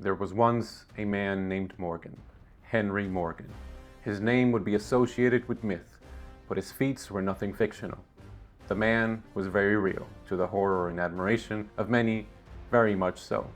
There was once a man named Morgan, Henry Morgan. His name would be associated with myth, but his feats were nothing fictional. The man was very real, to the horror and admiration of many, very much so.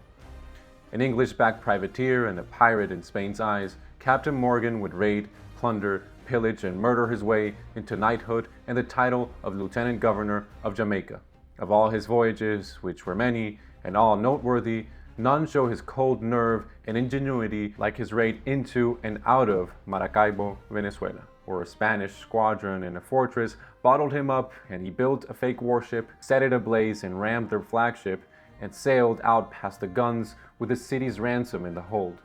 An English-backed privateer and a pirate in Spain's eyes, Captain Morgan would raid, plunder, pillage, and murder his way into knighthood and the title of Lieutenant Governor of Jamaica. Of all his voyages, which were many and all noteworthy, none show his cold nerve and ingenuity like his raid into and out of Maracaibo, Venezuela, where a Spanish squadron in a fortress bottled him up and he built a fake warship, set it ablaze and rammed their flagship, and sailed out past the guns with the city's ransom in the hold.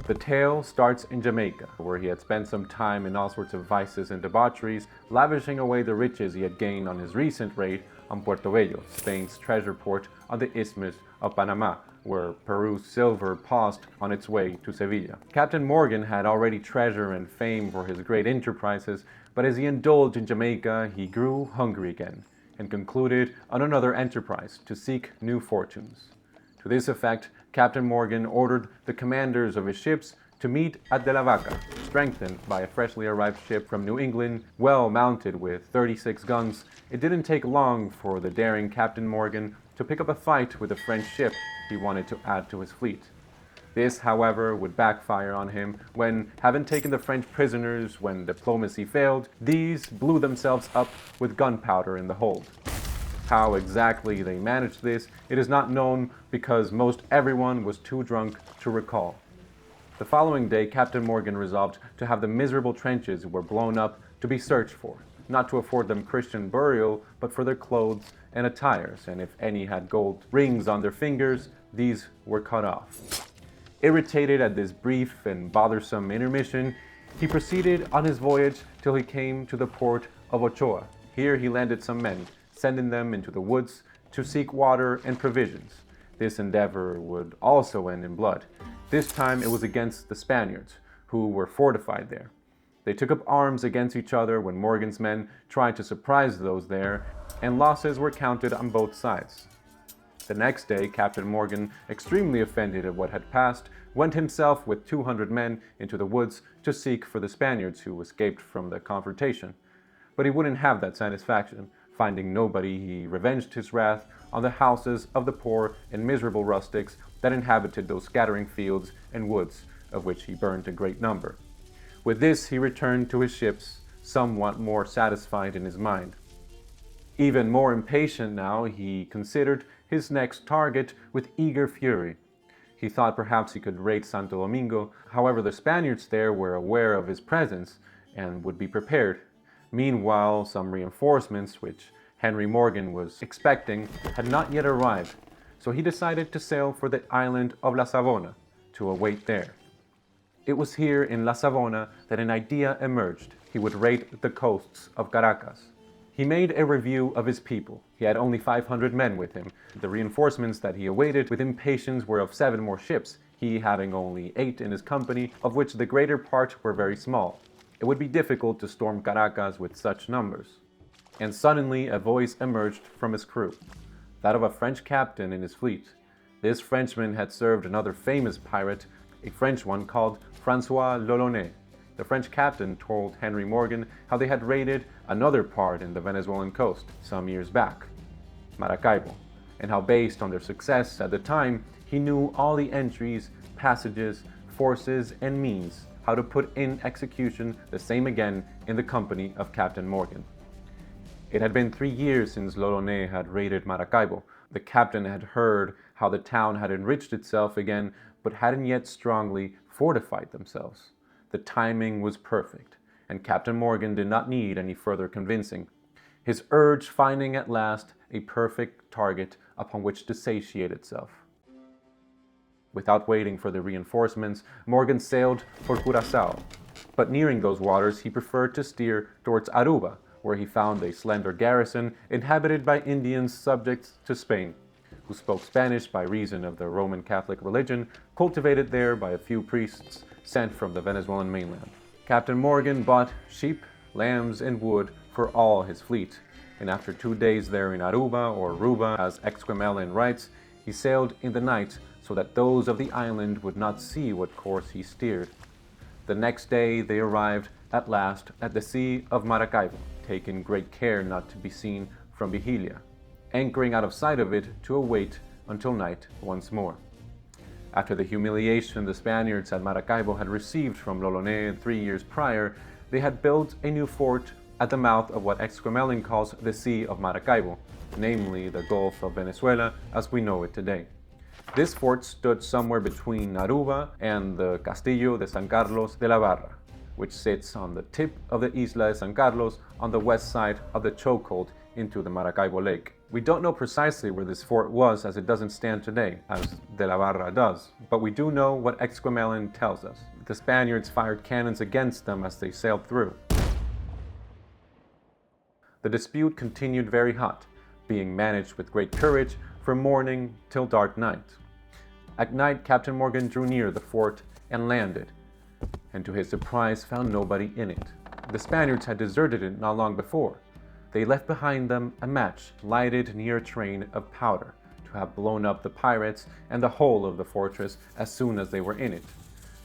The tale starts in Jamaica, where he had spent some time in all sorts of vices and debaucheries, lavishing away the riches he had gained on his recent raid on Puerto Bello, Spain's treasure port on the Isthmus of Panama, where Peru's silver paused on its way to Sevilla. Captain Morgan had already treasure and fame for his great enterprises, but as he indulged in Jamaica, he grew hungry again, and concluded on another enterprise to seek new fortunes. To this effect, Captain Morgan ordered the commanders of his ships to meet at De La Vaca, strengthened by a freshly arrived ship from New England, well mounted with 36 guns. It didn't take long for the daring Captain Morgan to pick up a fight with a French ship he wanted to add to his fleet. This, however, would backfire on him when, having taken the French prisoners when diplomacy failed, these blew themselves up with gunpowder in the hold. How exactly they managed this, it is not known because most everyone was too drunk to recall. The following day, Captain Morgan resolved to have the miserable trenches that were blown up to be searched for, not to afford them Christian burial, but for their clothes and attires, and if any had gold rings on their fingers, these were cut off. Irritated at this brief and bothersome intermission, he proceeded on his voyage till he came to the port of Ochoa. Here he landed some men, sending them into the woods to seek water and provisions. This endeavor would also end in blood. This time it was against the Spaniards, who were fortified there. They took up arms against each other when Morgan's men tried to surprise those there, and losses were counted on both sides. The next day, Captain Morgan, extremely offended at what had passed, went himself with 200 men into the woods to seek for the Spaniards who escaped from the confrontation. But he wouldn't have that satisfaction. Finding nobody, he revenged his wrath on the houses of the poor and miserable rustics that inhabited those scattering fields and woods, of which he burned a great number. With this, he returned to his ships, somewhat more satisfied in his mind. Even more impatient now, he considered his next target with eager fury. He thought perhaps he could raid Santo Domingo. However, the Spaniards there were aware of his presence and would be prepared. Meanwhile, some reinforcements, which Henry Morgan was expecting, had not yet arrived, so he decided to sail for the island of La Savona to await there. It was here in La Savona that an idea emerged. He would raid the coasts of Caracas. He made a review of his people. He had only 500 men with him. The reinforcements that he awaited with impatience were of 7 more ships, he having only 8 in his company, of which the greater part were very small. It would be difficult to storm Caracas with such numbers. And suddenly a voice emerged from his crew, that of a French captain in his fleet. This Frenchman had served another famous pirate, a French one called François l'Olonnais. The French captain told Henry Morgan how they had raided another part in the Venezuelan coast some years back, Maracaibo, and how based on their success at the time, he knew all the entries, passages, forces, and means how to put in execution the same again in the company of Captain Morgan. It had been 3 years since l'Olonnais had raided Maracaibo. The captain had heard how the town had enriched itself again, but hadn't yet strongly fortified themselves. The timing was perfect, and Captain Morgan did not need any further convincing. His urge finding at last a perfect target upon which to satiate itself. Without waiting for the reinforcements, Morgan sailed for Curaçao, but nearing those waters he preferred to steer towards Aruba, where he found a slender garrison inhabited by Indians subject to Spain, who spoke Spanish by reason of the Roman Catholic religion, cultivated there by a few priests sent from the Venezuelan mainland. Captain Morgan bought sheep, lambs, and wood for all his fleet, and after 2 days there in Aruba, or Ruba as Exquemelin writes, he sailed in the night so that those of the island would not see what course he steered. The next day they arrived at last at the Sea of Maracaibo, taking great care not to be seen from Vigilia, anchoring out of sight of it to await until night once more. After the humiliation the Spaniards at Maracaibo had received from Lolone 3 years prior, they had built a new fort at the mouth of what Exquemelin calls the Sea of Maracaibo, namely the Gulf of Venezuela as we know it today. This fort stood somewhere between Aruba and the Castillo de San Carlos de la Barra, which sits on the tip of the Isla de San Carlos on the west side of the chokehold into the Maracaibo Lake. We don't know precisely where this fort was as it doesn't stand today, as de la Barra does, but we do know what Exquemelin tells us. The Spaniards fired cannons against them as they sailed through. The dispute continued very hot, being managed with great courage from morning till dark night. At night, Captain Morgan drew near the fort and landed, and to his surprise found nobody in it. The Spaniards had deserted it not long before. They left behind them a match lighted near a train of powder to have blown up the pirates and the whole of the fortress as soon as they were in it.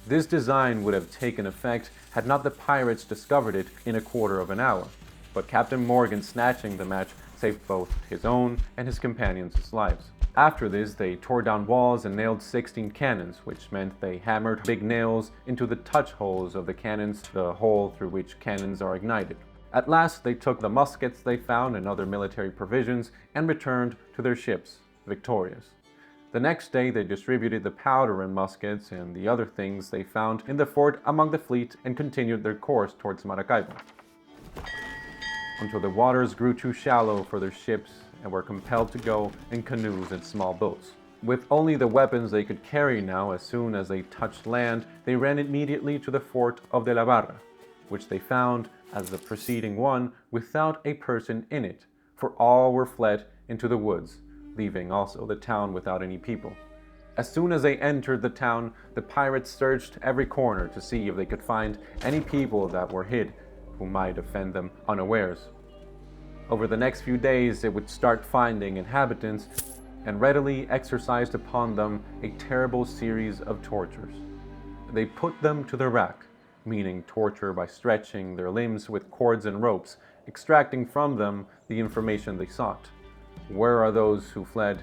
This design would have taken effect had not the pirates discovered it in a quarter of an hour, but Captain Morgan snatching the match saved both his own and his companions' lives. After this, they tore down walls and nailed 16 cannons, which meant they hammered big nails into the touch holes of the cannons, the hole through which cannons are ignited. At last, they took the muskets they found and other military provisions and returned to their ships, victorious. The next day, they distributed the powder and muskets and the other things they found in the fort among the fleet and continued their course towards Maracaibo, until the waters grew too shallow for their ships and were compelled to go in canoes and small boats. With only the weapons they could carry now, as soon as they touched land, they ran immediately to the fort of de la Barra, which they found, as the preceding one, without a person in it, for all were fled into the woods, leaving also the town without any people. As soon as they entered the town, the pirates searched every corner to see if they could find any people that were hid, who might offend them unawares. Over the next few days, they would start finding inhabitants and readily exercised upon them a terrible series of tortures. They put them to the rack, meaning torture by stretching their limbs with cords and ropes, extracting from them the information they sought. Where are those who fled?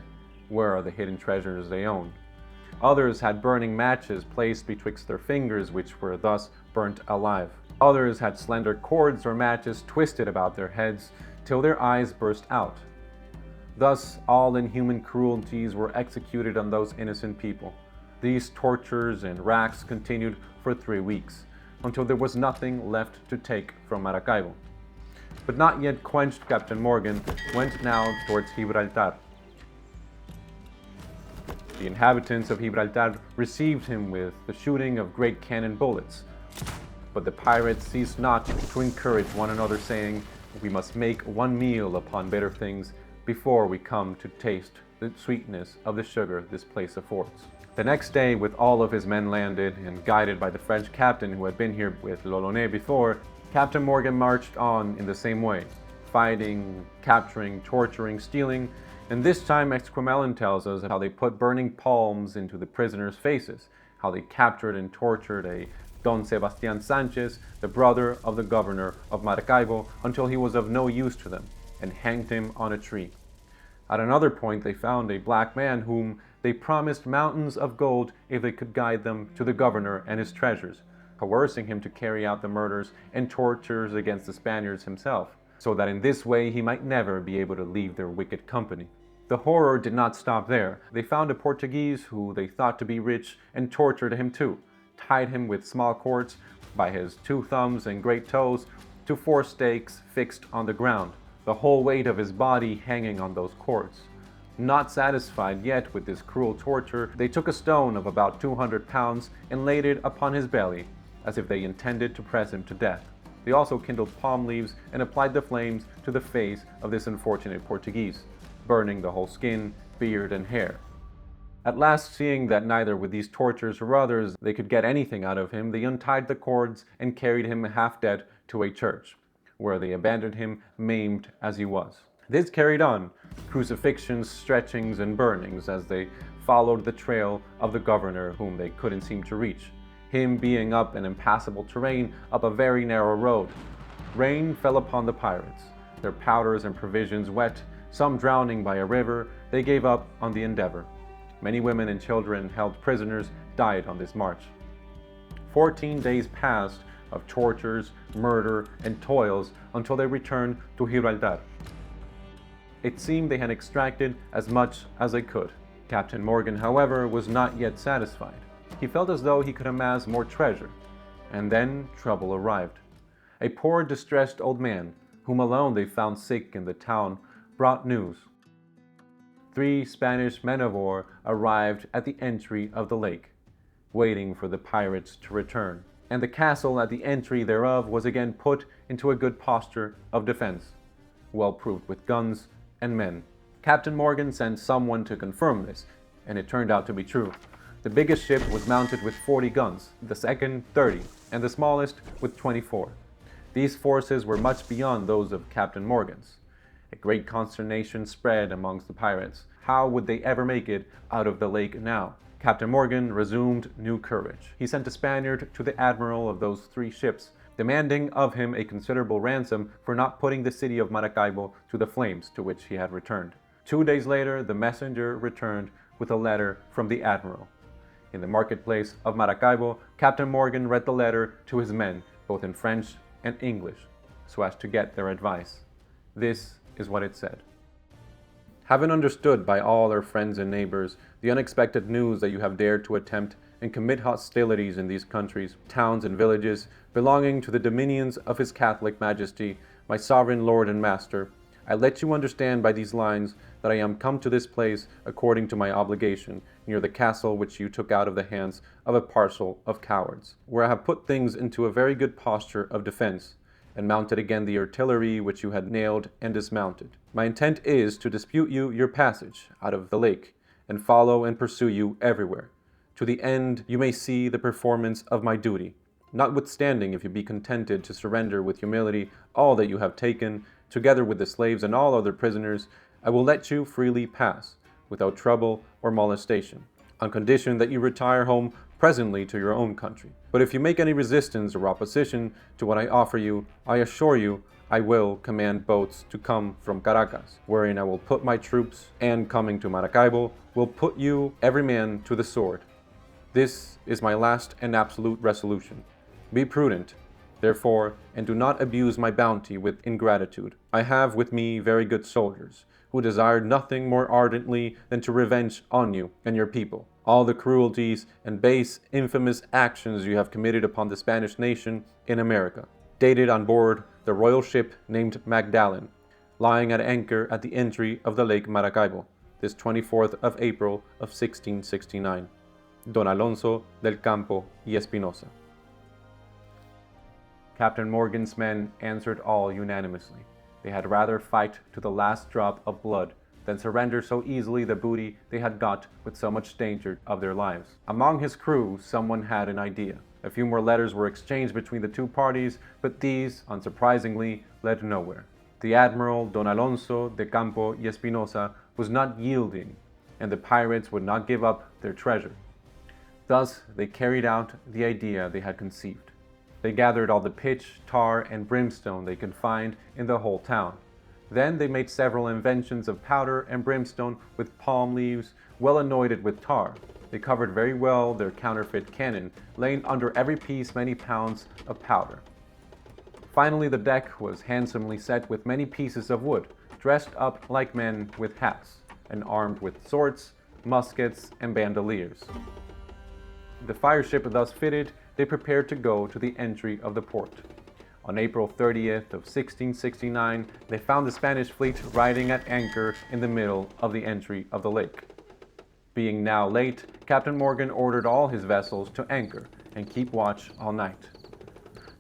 Where are the hidden treasures they own? Others had burning matches placed betwixt their fingers, which were thus burnt alive. Others had slender cords or matches twisted about their heads till their eyes burst out. Thus, all inhuman cruelties were executed on those innocent people. These tortures and racks continued for 3 weeks, until there was nothing left to take from Maracaibo. But not yet quenched, Captain Morgan went now towards Gibraltar. The inhabitants of Gibraltar received him with the shooting of great cannon bullets. But the pirates ceased not to encourage one another, saying, "We must make one meal upon bitter things before we come to taste the sweetness of the sugar this place affords." The next day, with all of his men landed, and guided by the French captain who had been here with Lolone before, Captain Morgan marched on in the same way, fighting, capturing, torturing, stealing, and this time Exquemelin tells us how they put burning palms into the prisoners' faces, how they captured and tortured a Don Sebastian Sanchez, the brother of the governor of Maracaibo, until he was of no use to them, and hanged him on a tree. At another point they found a black man whom they promised mountains of gold if they could guide them to the governor and his treasures, coercing him to carry out the murders and tortures against the Spaniards himself, so that in this way he might never be able to leave their wicked company. The horror did not stop there. They found a Portuguese who they thought to be rich and tortured him too, tied him with small cords by his 2 thumbs and great toes to 4 stakes fixed on the ground, the whole weight of his body hanging on those cords. Not satisfied yet with this cruel torture, they took a stone of about 200 pounds and laid it upon his belly, as if they intended to press him to death. They also kindled palm leaves and applied the flames to the face of this unfortunate Portuguese, burning the whole skin, beard, and hair. At last, seeing that neither with these tortures or others they could get anything out of him, they untied the cords and carried him half dead to a church, where they abandoned him maimed as he was. This carried on, crucifixions, stretchings, and burnings, as they followed the trail of the governor, whom they couldn't seem to reach, him being up an impassable terrain up a very narrow road. Rain fell upon the pirates, their powders and provisions wet, some drowning by a river. They gave up on the endeavor. Many women and children held prisoners died on this march. 14 days passed of tortures, murder, and toils until they returned to Gibraltar. It seemed they had extracted as much as they could. Captain Morgan, however, was not yet satisfied. He felt as though he could amass more treasure. And then trouble arrived. A poor, distressed old man, whom alone they found sick in the town, brought news. 3 Spanish men of war arrived at the entry of the lake, waiting for the pirates to return, and the castle at the entry thereof was again put into a good posture of defense, well proved with guns and men. Captain Morgan sent someone to confirm this, and it turned out to be true. The biggest ship was mounted with 40 guns, the second 30, and the smallest with 24. These forces were much beyond those of Captain Morgan's. A great consternation spread amongst the pirates. How would they ever make it out of the lake now? Captain Morgan resumed new courage. He sent a Spaniard to the Admiral of those 3 ships, demanding of him a considerable ransom for not putting the city of Maracaibo to the flames to which he had returned. 2 days later, the messenger returned with a letter from the Admiral. In the marketplace of Maracaibo, Captain Morgan read the letter to his men, both in French and English, so as to get their advice. This is what it said. Having understood by all our friends and neighbors the unexpected news that you have dared to attempt and commit hostilities in these countries, towns, and villages belonging to the dominions of His Catholic Majesty, my sovereign Lord and Master, I let you understand by these lines that I am come to this place according to my obligation, near the castle which you took out of the hands of a parcel of cowards, where I have put things into a very good posture of defense, and mounted again the artillery which you had nailed and dismounted. My intent is to dispute you your passage out of the lake, and follow and pursue you everywhere, to the end you may see the performance of my duty. Notwithstanding, if you be contented to surrender with humility all that you have taken, together with the slaves and all other prisoners, I will let you freely pass, without trouble or molestation, on condition that you retire home presently to your own country. But if you make any resistance or opposition to what I offer you, I assure you I will command boats to come from Caracas, wherein I will put my troops, and coming to Maracaibo, will put you every man to the sword. This is my last and absolute resolution. Be prudent, therefore, and do not abuse my bounty with ingratitude. I have with me very good soldiers, who desired nothing more ardently than to revenge on you and your people all the cruelties and base, infamous actions you have committed upon the Spanish nation in America. Dated on board the royal ship named Magdalene, lying at anchor at the entry of the Lake Maracaibo, this 24th of April of 1669. Don Alonso del Campo y Espinosa. Captain Morgan's men answered all unanimously. They had rather fight to the last drop of blood than surrender so easily the booty they had got with so much danger of their lives. Among his crew, someone had an idea. A few more letters were exchanged between the two parties, but these, unsurprisingly, led nowhere. The Admiral, Don Alonso de Campo y Espinosa, was not yielding, and the pirates would not give up their treasure. Thus, they carried out the idea they had conceived. They gathered all the pitch, tar, and brimstone they could find in the whole town. Then they made several inventions of powder and brimstone with palm leaves, well anointed with tar. They covered very well their counterfeit cannon, laying under every piece many pounds of powder. Finally, the deck was handsomely set with many pieces of wood, dressed up like men with hats, and armed with swords, muskets, and bandoliers. The fireship thus fitted, they prepared to go to the entry of the port. On April 30th of 1669, they found the Spanish fleet riding at anchor in the middle of the entry of the lake. Being now late, Captain Morgan ordered all his vessels to anchor and keep watch all night.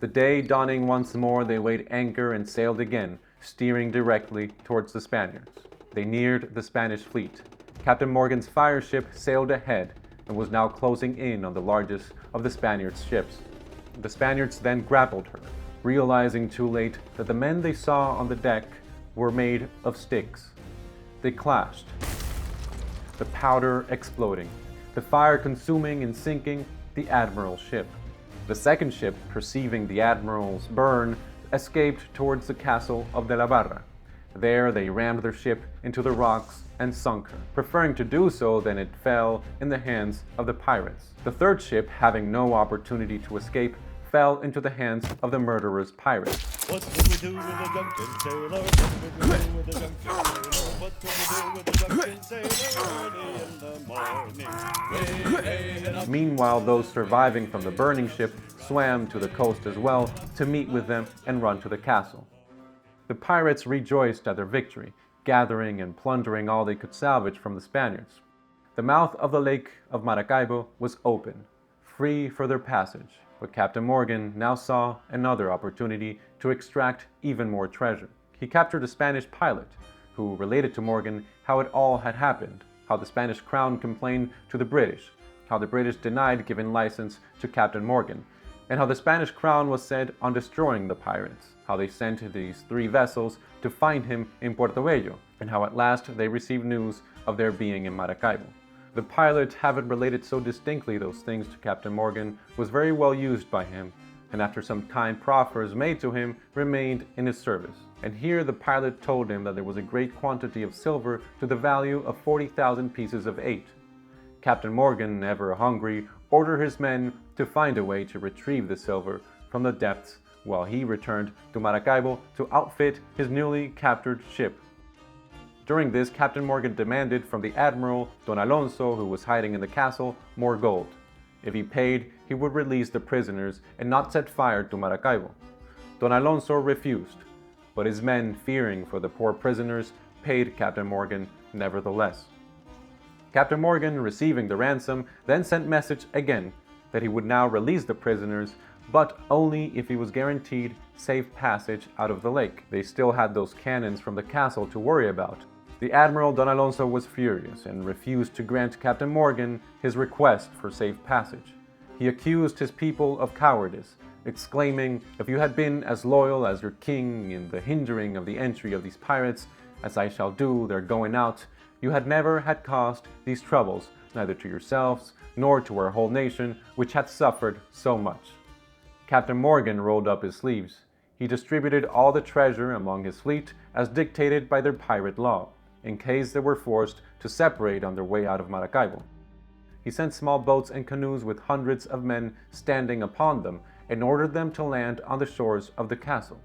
The day dawning once more, they weighed anchor and sailed again, steering directly towards the Spaniards. They neared the Spanish fleet. Captain Morgan's fireship sailed ahead and was now closing in on the largest of the Spaniards' ships. The Spaniards then grappled her, realizing too late that the men they saw on the deck were made of sticks. They clashed. the powder exploding, the fire consuming and sinking the Admiral's ship. The second ship, perceiving the Admiral's burn, escaped towards the castle of de la Barra. There they rammed their ship into the rocks and sunk her. Preferring to do so, then it fell in the hands of the pirates. The third ship, having no opportunity to escape, fell into the hands of the murderous pirates. What did we do with the drunken sailor? What did we do with the drunken sailor? What did we do with the drunken sailor early in the morning? Meanwhile, those surviving from the burning ship swam to the coast as well to meet with them and run to the castle. The pirates rejoiced at their victory, gathering and plundering all they could salvage from the Spaniards. The mouth of the Lake of Maracaibo was open, free for their passage, but Captain Morgan now saw another opportunity to extract even more treasure. He captured a Spanish pilot, who related to Morgan how it all had happened, how the Spanish crown complained to the British, how the British denied giving license to Captain Morgan, and how the Spanish crown was set on destroying the pirates, how they sent these 3 vessels to find him in Puerto Bello, and how at last they received news of their being in Maracaibo. The pilot, having related so distinctly those things to Captain Morgan, was very well used by him, and after some kind proffers made to him, remained in his service. And here the pilot told him that there was a great quantity of silver to the value of 40,000 pieces of 8. Captain Morgan, ever hungry, ordered his men to find a way to retrieve the silver from the depths, while he returned to Maracaibo to outfit his newly captured ship. During this, Captain Morgan demanded from the Admiral, Don Alonso, who was hiding in the castle, more gold. If he paid, he would release the prisoners and not set fire to Maracaibo. Don Alonso refused, but his men, fearing for the poor prisoners, paid Captain Morgan nevertheless. Captain Morgan, receiving the ransom, then sent message again that he would now release the prisoners, but only if he was guaranteed safe passage out of the lake. They still had those cannons from the castle to worry about. The Admiral Don Alonso was furious and refused to grant Captain Morgan his request for safe passage. He accused his people of cowardice, exclaiming, "If you had been as loyal as your king in the hindering of the entry of these pirates, as I shall do their going out, you had never had caused these troubles, neither to yourselves nor to our whole nation, which had suffered so much." Captain Morgan rolled up his sleeves. He distributed all the treasure among his fleet as dictated by their pirate law, in case they were forced to separate on their way out of Maracaibo. He sent small boats and canoes with hundreds of men standing upon them and ordered them to land on the shores of the castle.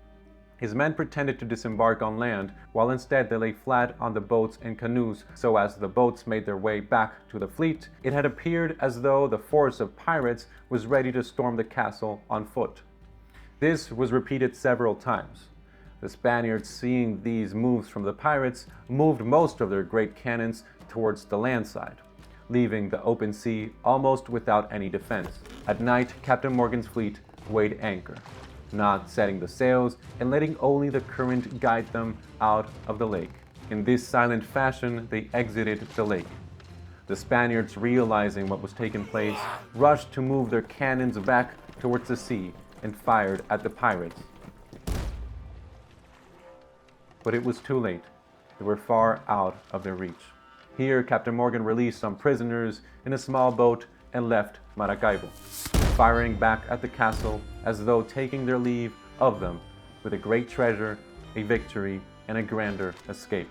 His men pretended to disembark on land, while instead they lay flat on the boats and canoes, so as the boats made their way back to the fleet, it had appeared as though the force of pirates was ready to storm the castle on foot. This was repeated several times. The Spaniards, seeing these moves from the pirates, moved most of their great cannons towards the land side, leaving the open sea almost without any defense. At night, Captain Morgan's fleet weighed anchor, not setting the sails and letting only the current guide them out of the lake. In this silent fashion, they exited the lake. The Spaniards, realizing what was taking place, rushed to move their cannons back towards the sea and fired at the pirates. But it was too late. They were far out of their reach. Here, Captain Morgan released some prisoners in a small boat and left Maracaibo, firing back at the castle as though taking their leave of them with a great treasure, a victory, and a grander escape.